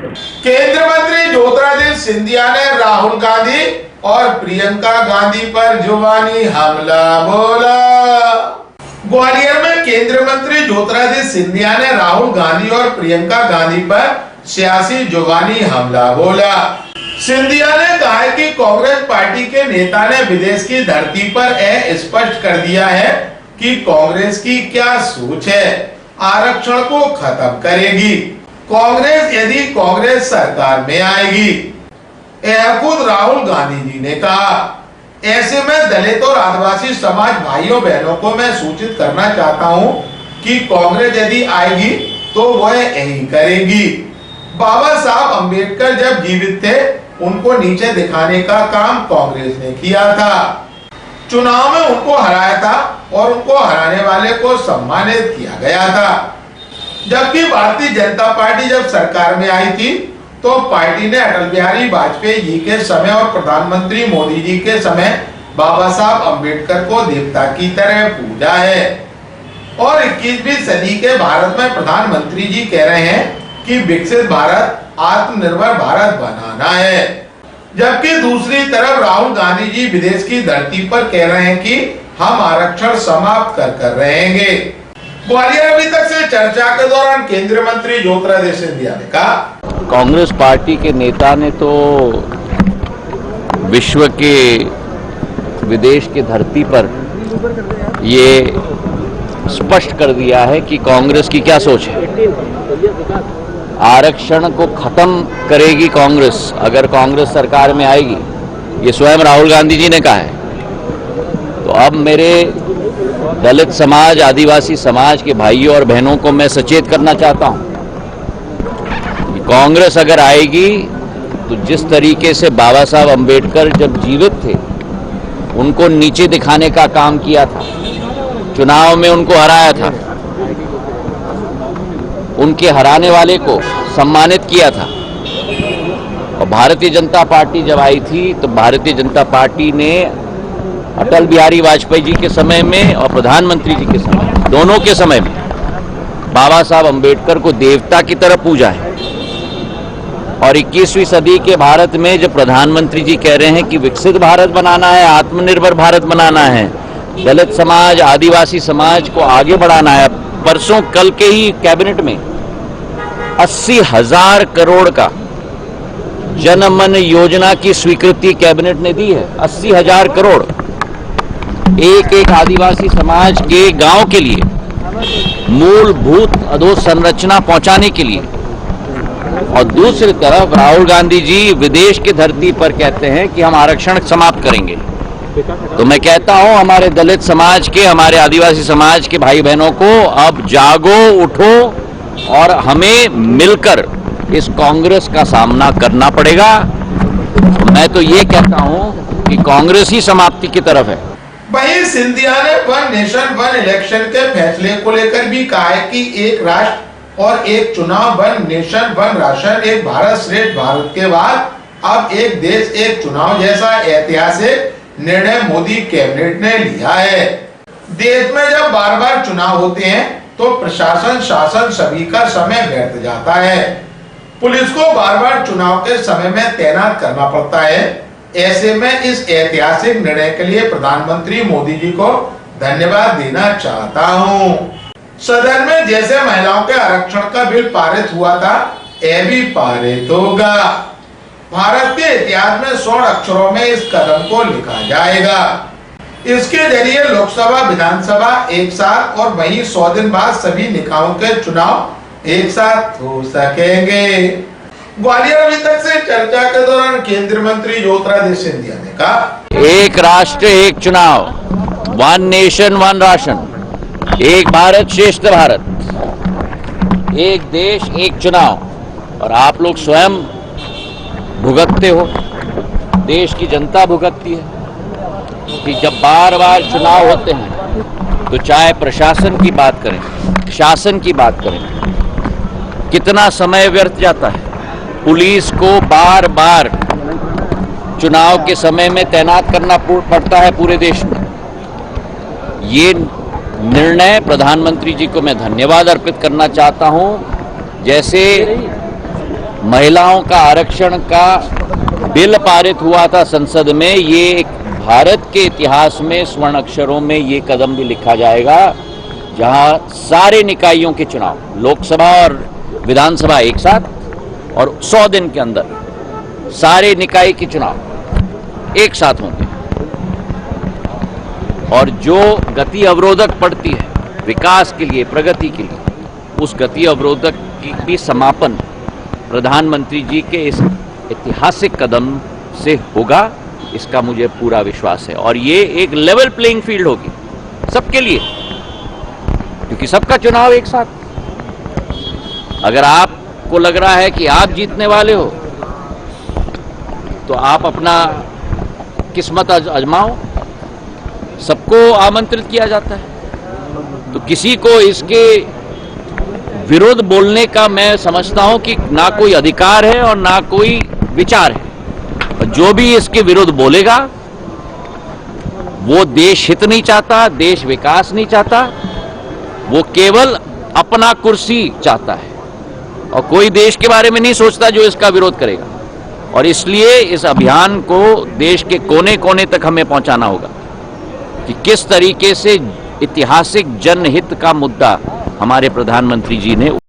केंद्रीय मंत्री ज्योतिरादित्य सिंधिया ने राहुल गांधी और प्रियंका गांधी पर जुबानी हमला बोला। ग्वालियर में केंद्रीय मंत्री ज्योतिरादित्य सिंधिया ने राहुल गांधी और प्रियंका गांधी पर सियासी जुबानी हमला बोला। सिंधिया ने कहा कि कांग्रेस पार्टी के नेता ने विदेश की धरती पर स्पष्ट कर दिया है कि कांग्रेस की क्या सोच है, आरक्षण को खत्म करेगी कांग्रेस यदि कांग्रेस सरकार में आएगी। यह खुद राहुल गांधी जी ने कहा। ऐसे में दलित और आदिवासी समाज भाइयों बहनों को मैं सूचित करना चाहता हूं कि कांग्रेस यदि आएगी तो वह यही करेगी। बाबा साहब अंबेडकर जब जीवित थे उनको नीचे दिखाने का काम कांग्रेस ने किया था। चुनाव में उनको हराया था और उनको हराने वाले को सम्मानित किया गया था। जबकि भारतीय जनता पार्टी जब सरकार में आई थी तो पार्टी ने अटल बिहारी वाजपेयी जी के समय और प्रधानमंत्री मोदी जी के समय बाबा साहब अंबेडकर को देवता की तरह पूजा है। और 21वीं सदी के भारत में प्रधानमंत्री जी कह रहे हैं कि विकसित भारत, आत्मनिर्भर भारत बनाना है। जबकि दूसरी तरफ राहुल गांधी जी विदेश की धरती पर कह रहे हैं कि हम आरक्षण समाप्त कर रहेंगे। ग्वालियर अभी तक से चर्चा के दौरान केंद्रीय मंत्री ज्योतिरादित्य सिंधिया ने कहा, कांग्रेस पार्टी के नेता ने तो विश्व के विदेश की धरती पर ये स्पष्ट कर दिया है कि कांग्रेस की क्या सोच है। आरक्षण को खत्म करेगी कांग्रेस अगर कांग्रेस सरकार में आएगी, ये स्वयं राहुल गांधी जी ने कहा है। तो अब मेरे दलित समाज, आदिवासी समाज के भाइयों और बहनों को मैं सचेत करना चाहता हूं कि कांग्रेस अगर आएगी तो जिस तरीके से बाबा साहब अंबेडकर जब जीवित थे उनको नीचे दिखाने का काम किया था, चुनाव में उनको हराया था, उनके हराने वाले को सम्मानित किया था। और भारतीय जनता पार्टी जब आई थी तो भारतीय जनता पार्टी ने अटल बिहारी वाजपेयी जी के समय में और प्रधानमंत्री जी के समय, दोनों के समय में बाबा साहब अंबेडकर को देवता की तरह पूजा है। और 21वीं सदी के भारत में जब प्रधानमंत्री जी कह रहे हैं कि विकसित भारत बनाना है, आत्मनिर्भर भारत बनाना है, दलित समाज, आदिवासी समाज को आगे बढ़ाना है। परसों कल के ही कैबिनेट में 80,000 करोड़ का जनमन योजना की स्वीकृति कैबिनेट ने दी है। 80,000 करोड़ एक एक आदिवासी समाज के गांव के लिए मूलभूत अधोसंरचना पहुंचाने के लिए। और दूसरी तरफ राहुल गांधी जी विदेश की धरती पर कहते हैं कि हम आरक्षण समाप्त करेंगे। तो मैं कहता हूं हमारे दलित समाज के, हमारे आदिवासी समाज के भाई बहनों को अब जागो, उठो और हमें मिलकर इस कांग्रेस का सामना करना पड़ेगा। मैं तो ये कहता हूं कि कांग्रेस ही समाप्ति की तरफ है। वहीं सिंधिया ने वन नेशन वन इलेक्शन के फैसले को लेकर भी कहा है कि एक राष्ट्र और एक चुनाव, वन नेशन वन राशन, एक भारत श्रेष्ठ भारत के बाद अब एक देश एक चुनाव जैसा ऐतिहासिक निर्णय मोदी कैबिनेट ने लिया है। देश में जब बार बार चुनाव होते हैं तो प्रशासन, शासन सभी का समय व्यर्थ जाता है। पुलिस को बार बार चुनाव के समय में तैनात करना पड़ता है। ऐसे में इस ऐतिहासिक निर्णय के लिए प्रधानमंत्री मोदी जी को धन्यवाद देना चाहता हूं। सदन में जैसे महिलाओं के आरक्षण का बिल पारित हुआ था, यह भी पारित होगा। भारत के इतिहास में स्वर्ण अक्षरों में इस कदम को लिखा जाएगा। इसके जरिए लोकसभा, विधानसभा एक साथ और वहीं 100 दिन बाद सभी निकायों के चुनाव एक साथ हो सकेंगे। ग्वालियर अभी तक से चर्चा के दौरान केंद्रीय मंत्री ज्योतिरादित्य सिंधिया ने कहा, एक राष्ट्र एक चुनाव, वन नेशन वन राशन, एक भारत श्रेष्ठ भारत, एक देश एक चुनाव। और आप लोग स्वयं भुगतते हो, देश की जनता भुगतती है कि जब बार बार चुनाव होते हैं तो चाहे प्रशासन की बात करें, शासन की बात करें, कितना समय व्यर्थ जाता है। पुलिस को बार बार चुनाव के समय में तैनात करना पड़ता है पूरे देश में। ये निर्णय प्रधानमंत्री जी को मैं धन्यवाद अर्पित करना चाहता हूं। जैसे महिलाओं का आरक्षण का बिल पारित हुआ था संसद में, ये एक भारत के इतिहास में स्वर्ण अक्षरों में ये कदम भी लिखा जाएगा, जहां सारे निकायों के चुनाव, लोकसभा और विधानसभा एक साथ, और 100 दिन के अंदर सारे निकाय के चुनाव एक साथ होंगे। और जो गति अवरोधक पड़ती है विकास के लिए, प्रगति के लिए, उस गति अवरोधक की भी समापन प्रधानमंत्री जी के इस ऐतिहासिक कदम से होगा, इसका मुझे पूरा विश्वास है। और ये एक लेवल प्लेइंग फील्ड होगी सबके लिए, क्योंकि सबका चुनाव एक साथ। अगर आपको लग रहा है कि आप जीतने वाले हो, तो आप अपना किस्मत आजमाओ। सबको आमंत्रित किया जाता है, तो किसी को इसके विरोध बोलने का मैं समझता हूं कि ना कोई अधिकार है और ना कोई विचार है। और जो भी इसके विरुद्ध बोलेगा वो देश हित नहीं चाहता, देश विकास नहीं चाहता, वो केवल अपना कुर्सी चाहता है और कोई देश के बारे में नहीं सोचता जो इसका विरोध करेगा। और इसलिए इस अभियान को देश के कोने कोने तक हमें पहुंचाना होगा कि किस तरीके से ऐतिहासिक जनहित का मुद्दा हमारे प्रधानमंत्री जी ने